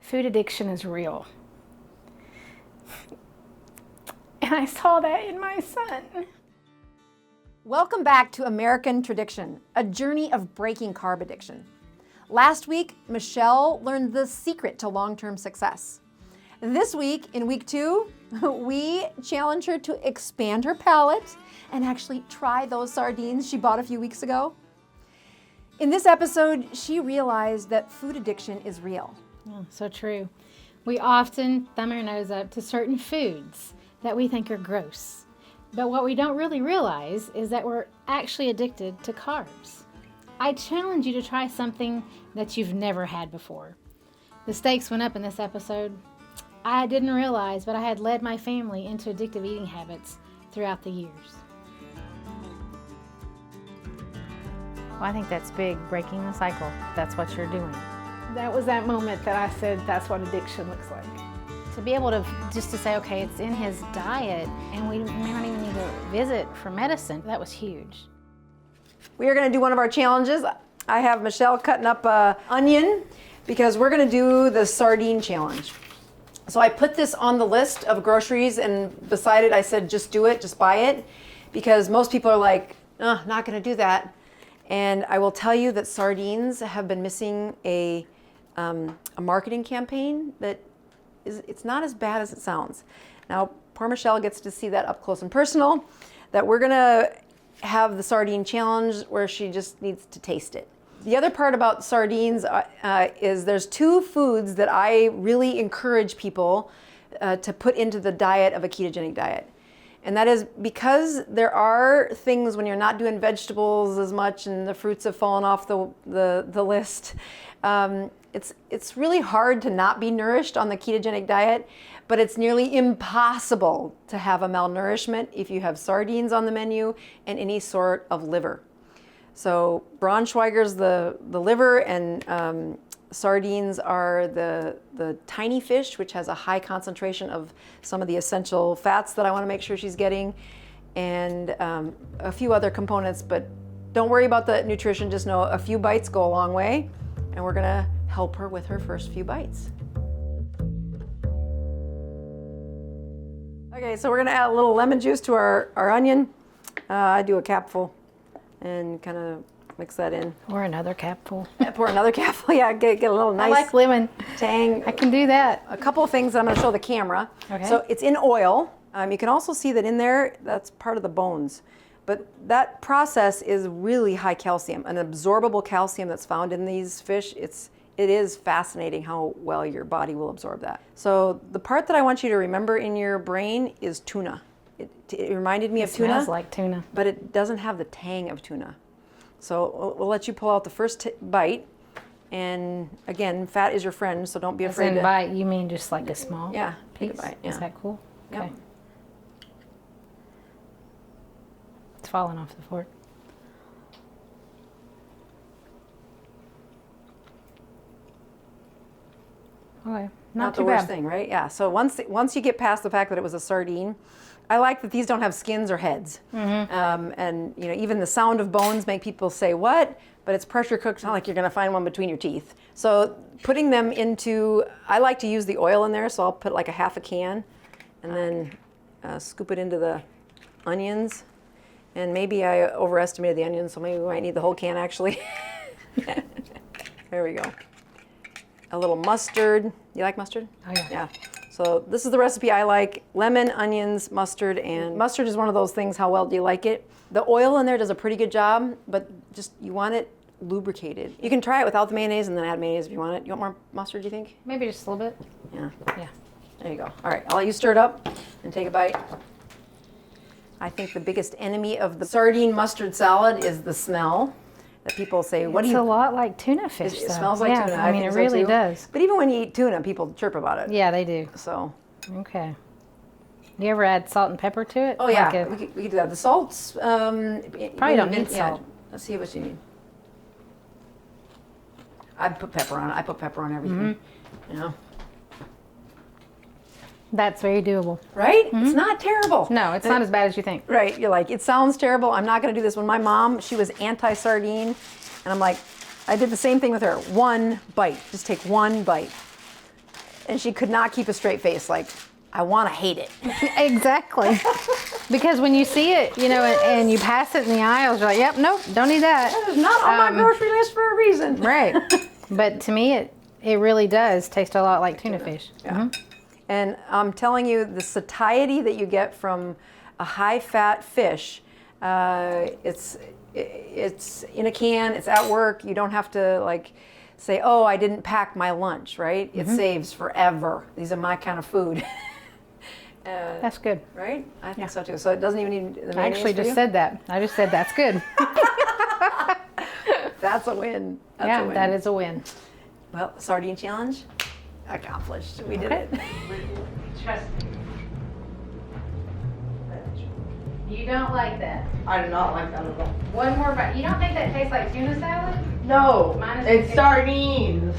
food addiction is real. And I saw that in my son. Welcome back to American Traddiction, a journey of breaking carb addiction. Last week, Michelle learned the secret to long-term success. This week, in week 2, we challenge her to expand her palate and actually try those sardines she bought a few weeks ago. In this episode, she realized that food addiction is real. Oh, so true. We often thumb our nose up to certain foods that we think are gross. But what we don't really realize is that we're actually addicted to carbs. I challenge you to try something that you've never had before. The stakes went up in this episode. I didn't realize, but I had led my family into addictive eating habits throughout the years. Well, I think that's big, breaking the cycle. That's what you're doing. That was that moment that I said, that's what addiction looks like. To be able to just to say, okay, it's in his diet and we don't even need to visit for medicine, that was huge. We are going to do one of our challenges. I have Michelle cutting up an onion because we're going to do the sardine challenge. So I put this on the list of groceries, and beside it I said, just do it, just buy it, because most people are like, not going to do that. And I will tell you that sardines have been missing a marketing campaign that it's not as bad as it sounds. Now, poor Michelle gets to see that up close and personal, that we're gonna have the sardine challenge where she just needs to taste it. The other part about sardines is there's 2 foods that I really encourage people to put into the diet of a ketogenic diet. And that is because there are things when you're not doing vegetables as much and the fruits have fallen off the list. It's really hard to not be nourished on the ketogenic diet, but it's nearly impossible to have a malnourishment if you have sardines on the menu and any sort of liver. So Braunschweiger's the liver, and sardines are the tiny fish, which has a high concentration of some of the essential fats that I want to make sure she's getting, and a few other components, but don't worry about the nutrition, just know a few bites go a long way, and we're gonna help her with her first few bites. Okay, so we're gonna add a little lemon juice to our onion. I do a capful and kind of mix that in. Or another capful. Pour another capful, yeah, get a little nice I like lemon. Tang. I can do that. A couple of things that I'm gonna show the camera. Okay. So it's in oil. You can also see that in there, that's part of the bones. But that process is really high calcium, an absorbable calcium that's found in these fish. It is fascinating how well your body will absorb that. So the part that I want you to remember in your brain is tuna. It reminded me of tuna. It smells like tuna. But it doesn't have the tang of tuna. So we'll let you pull out the first bite. And again, fat is your friend, so don't be afraid to bite, you mean just like a small piece? piece? Take a bite, yeah. Is that cool? Yep. Okay. It's falling off the fork. Okay, not the too worst bad. thing, right? Yeah. So once you get past the fact that it was a sardine, I like that these don't have skins or heads. Mm-hmm. And even the sound of bones make people say what, but it's pressure cooked. It's not like you're going to find one between your teeth. So putting them into, I like to use the oil in there, so I'll put like a half a can, and then scoop it into the onions. And maybe I overestimated the onions, so maybe we might need the whole can actually. There we go. A little mustard. You like mustard? Oh yeah. Yeah. So this is the recipe I like: lemon, onions, mustard, and mustard is one of those things. How well do you like it? The oil in there does a pretty good job, but just you want it lubricated. You can try it without the mayonnaise and then add mayonnaise if you want it. You want more mustard, do you think? Maybe just a little bit. Yeah. Yeah. There you go. All right, I'll let you stir it up and take a bite. I think the biggest enemy of the sardine mustard salad is the smell. That people say, what do you... It's a lot like tuna fish, It though. smells like tuna. I mean, think it so, really too. does. But even when you eat tuna, people chirp about it. Yeah, they do. So... Okay. Do you ever add salt and pepper to it? Oh yeah, Like we could do that. The salt's... Probably don't need salt. Let's see what you need. I'd put pepper on it. I put pepper on everything. You know? That's very doable. Right? It's not terrible. No, it's not as bad as you think. Right, you're like, it sounds terrible. I'm not going to do this. When my mom, she was anti-sardine, and I'm like, I did the same thing with her. One bite. Just take one bite. And she could not keep a straight face, like, I want to hate it. Exactly. Because when you see it, you know, and you pass it in the aisles, you're like, yep, nope, don't need that. That is not on my grocery list for a reason. Right. But to me, it really does taste a lot like tuna fish. Yeah. And I'm telling you, the satiety that you get from a high-fat fish, it's in a can, it's at work. You don't have to like say, oh, I didn't pack my lunch, right? It saves forever. These are my kind of food. That's good. Right? I think so too. So it doesn't even need the mayonnaise. I actually for just you? said that. I just said that's good. That's a win. That's yeah, a win. that is a win. Well, sardine challenge accomplished. We did it. Trust me. You don't like that. I do not like that at all. One more bite. You don't think that tastes like tuna salad? No, Mine is it's okay. sardines.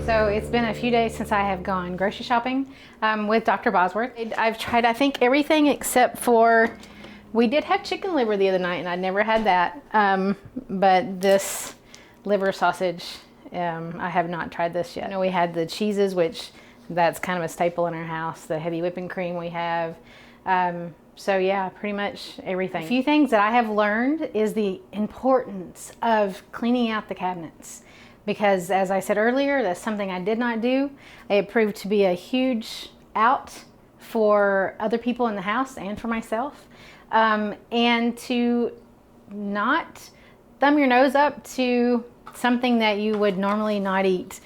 So it's been a few days since I have gone grocery shopping with Dr. Bosworth. I've tried, I think, everything except for, we did have chicken liver the other night and I'd never had that. But this liver sausage, I have not tried this yet. You know, we had the cheeses, which that's kind of a staple in our house, the heavy whipping cream we have. So yeah, pretty much everything. A few things that I have learned is the importance of cleaning out the cabinets. Because as I said earlier, that's something I did not do. It proved to be a huge out for other people in the house and for myself. And to not thumb your nose up to something that you would normally not eat.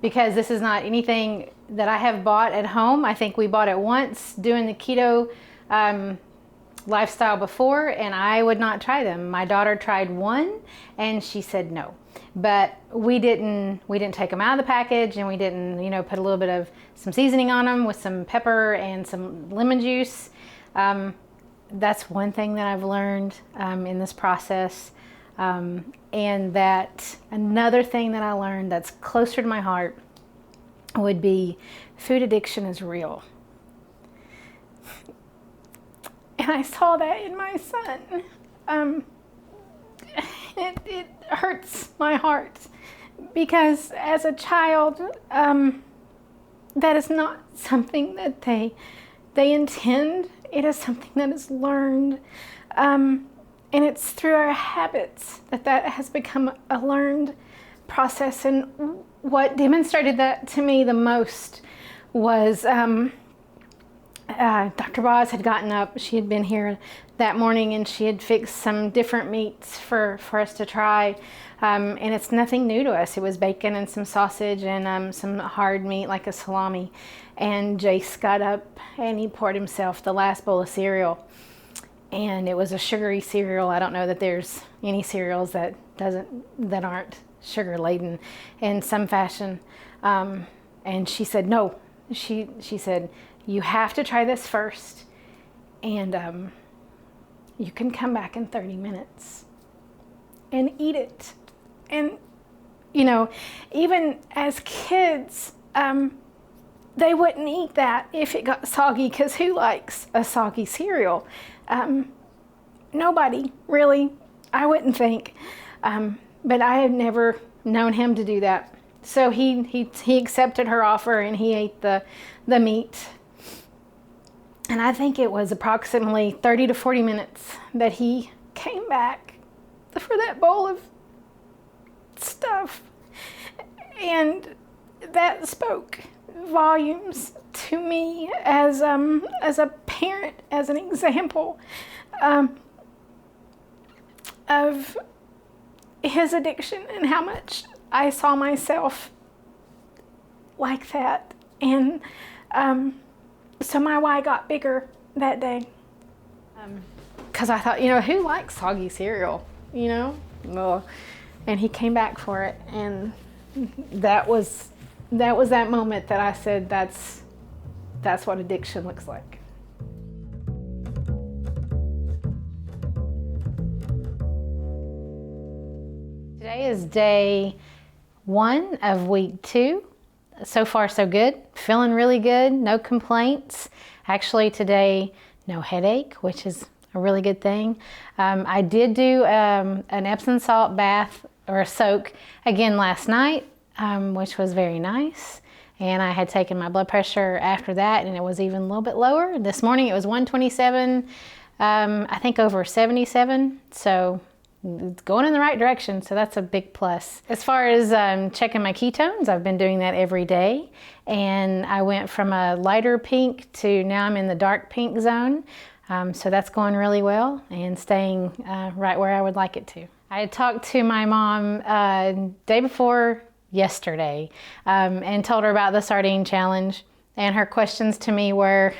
Because this is not anything that I have bought at home. I think we bought it once doing the keto lifestyle before, and I would not try them. My daughter tried one and she said no. But we didn't take them out of the package, and we didn't, you know, put a little bit of some seasoning on them with some pepper and some lemon juice. That's one thing that I've learned in this process. And that another thing that I learned that's closer to my heart would be food addiction is real. And I saw that in my son. It hurts my heart because as a child, that is not something that they intend. It is something that is learned. And it's through our habits that has become a learned process. And what demonstrated that to me the most was Dr. Boz had gotten up. She had been here that morning and she had fixed some different meats for us to try. And it's nothing new to us. It was bacon and some sausage and some hard meat like a salami. And Jace got up and he poured himself the last bowl of cereal. And it was a sugary cereal. I don't know that there's any cereals that aren't sugar laden in some fashion. And she said, no. She said, you have to try this first. And you can come back in 30 minutes and eat it. And, you know, even as kids, they wouldn't eat that if it got soggy, because who likes a soggy cereal? Nobody, really, I wouldn't think. But I had never known him to do that. So he accepted her offer and he ate the meat. And I think it was approximately 30 to 40 minutes that he came back for that bowl of stuff. And that spoke volumes to me as a parent, as an example of his addiction and how much I saw myself like that. And so my why got bigger that day. Because I thought, you know, who likes soggy cereal, you know? Well, and he came back for it. And that was that moment that I said, that's what addiction looks like. Today is day 1 of week 2. So far, so good. Feeling really good. No complaints. Actually, today, no headache, which is a really good thing. I did do an Epsom salt bath or a soak again last night. which was very nice. And I had taken my blood pressure after that, and it was even a little bit lower. This morning it was 127, I think over 77. So it's going in the right direction. So that's a big plus. As far as checking my ketones, I've been doing that every day. And I went from a lighter pink to now I'm in the dark pink zone. So that's going really well and staying right where I would like it to. I had talked to my mom day before yesterday and told her about the sardine challenge, and her questions to me were,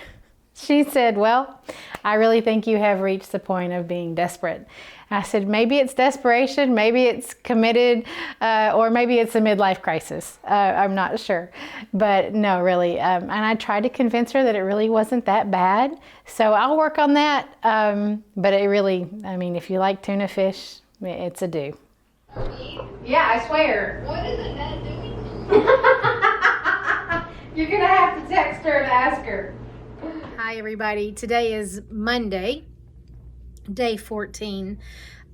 she said, well, I really think you have reached the point of being desperate. I said, maybe it's desperation, maybe it's committed, or maybe it's a midlife crisis. I'm not sure, but no, really. And I tried to convince her that it really wasn't that bad. So I'll work on that. But it really, I mean, if you like tuna fish, it's a do. Yeah, I swear. What is Annette doing? You're gonna have to text her and ask her. Hi everybody, today is Monday, day 14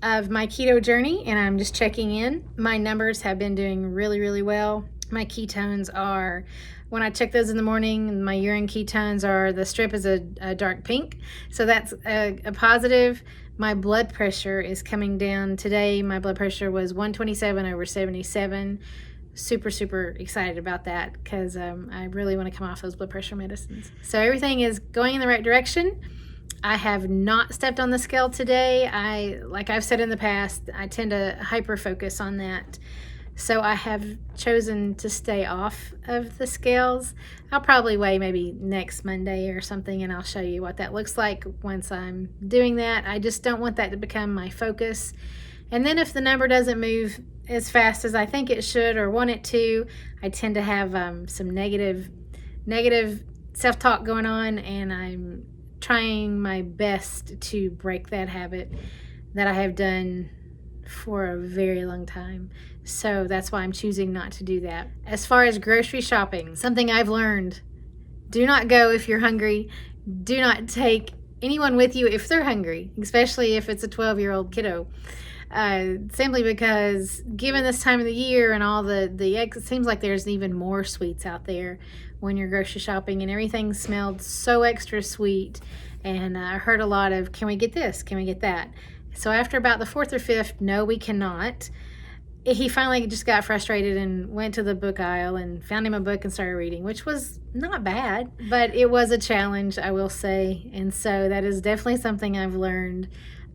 of my keto journey, and I'm just checking in. My numbers have been doing really, really well. My ketones are, when I check those in the morning, my urine ketones are, the strip is a dark pink, so that's a positive. My blood pressure is coming down. Today, my blood pressure was 127/77. Super, super excited about that because I really want to come off those blood pressure medicines. So everything is going in the right direction. I have not stepped on the scale today. Like I've said in the past, I tend to hyper focus on that. So I have chosen to stay off of the scales. I'll probably weigh maybe next Monday or something, and I'll show you what that looks like once I'm doing that. I just don't want that to become my focus. And then if the number doesn't move as fast as I think it should or want it to, I tend to have some negative self-talk going on, and I'm trying my best to break that habit that I have done for a very long time. So that's why I'm choosing not to do that. As far as grocery shopping, something I've learned, do not go if you're hungry. Do not take anyone with you if they're hungry, especially if it's a 12-year-old kiddo. Simply because given this time of the year and all it seems like there's even more sweets out there when you're grocery shopping, and everything smelled so extra sweet. And I heard a lot of, can we get this? Can we get that? So after about the fourth or fifth, no, we cannot. He finally just got frustrated and went to the book aisle and found him a book and started reading, which was not bad, but it was a challenge, I will say. And so that is definitely something I've learned.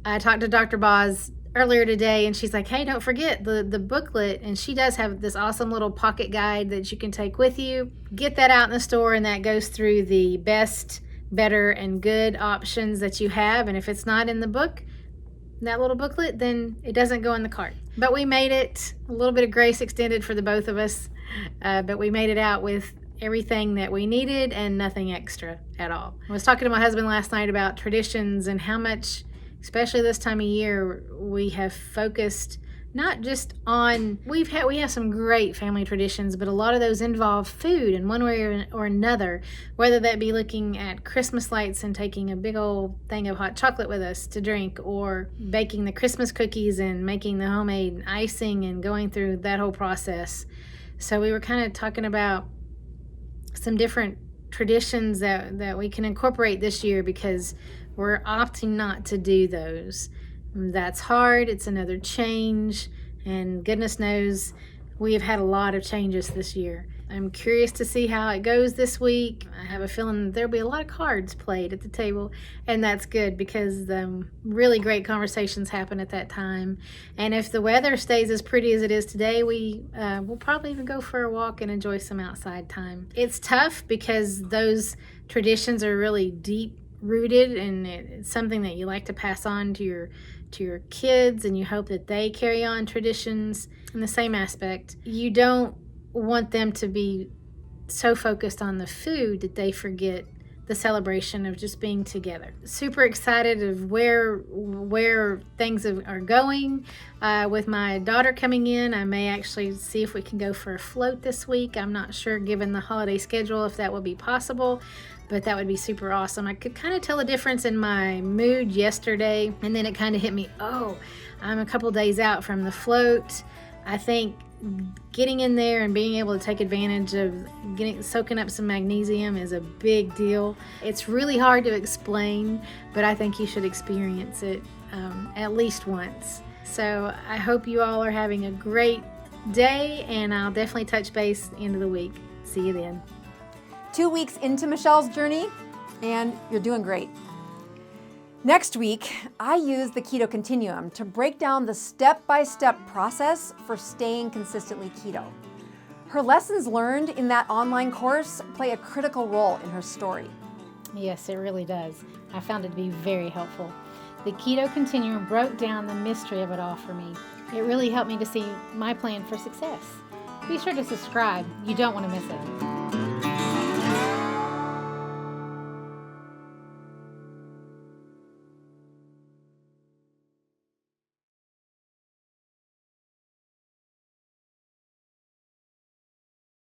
I talked to Dr. Boz earlier today, and she's like, hey, don't forget the booklet. And she does have this awesome little pocket guide that you can take with you. Get that out in the store, and that goes through the best, better, and good options that you have. And if it's not in the book, that little booklet, then it doesn't go in the cart. But we made it. A little bit of grace extended for the both of us, but we made it out with everything that we needed and nothing extra at all. I was talking to my husband last night about traditions and how much, especially this time of year, we have focused not just on, we have some great family traditions, but a lot of those involve food in one way or another, whether that be looking at Christmas lights and taking a big old thing of hot chocolate with us to drink, or baking the Christmas cookies and making the homemade icing and going through that whole process. So we were kind of talking about some different traditions that we can incorporate this year, because we're opting not to do those. That's hard. It's another change, and goodness knows we have had a lot of changes this year. I'm curious to see how it goes this week. I have a feeling that there'll be a lot of cards played at the table, and that's good because really great conversations happen at that time. And if the weather stays as pretty as it is today, we'll probably even go for a walk and enjoy some outside time. It's tough because those traditions are really deep rooted, and it's something that you like to pass on to your kids, and you hope that they carry on traditions in the same aspect. You don't want them to be so focused on the food that they forget the celebration of just being together. Super excited of where things are going. With my daughter coming in, I may actually see if we can go for a float this week. I'm not sure, given the holiday schedule, if that will be possible, but that would be super awesome. I could kind of tell a difference in my mood yesterday, and then it kind of hit me, oh, I'm a couple days out from the float. I think getting in there and being able to take advantage of soaking up some magnesium is a big deal. It's really hard to explain, but I think you should experience it at least once. So I hope you all are having a great day, and I'll definitely touch base end of the week. See you then. 2 weeks into Michelle's journey, and you're doing great. Next week, I use the Keto Continuum to break down the step-by-step process for staying consistently keto. Her lessons learned in that online course play a critical role in her story. Yes, it really does. I found it to be very helpful. The Keto Continuum broke down the mystery of it all for me. It really helped me to see my plan for success. Be sure to subscribe. You don't want to miss it.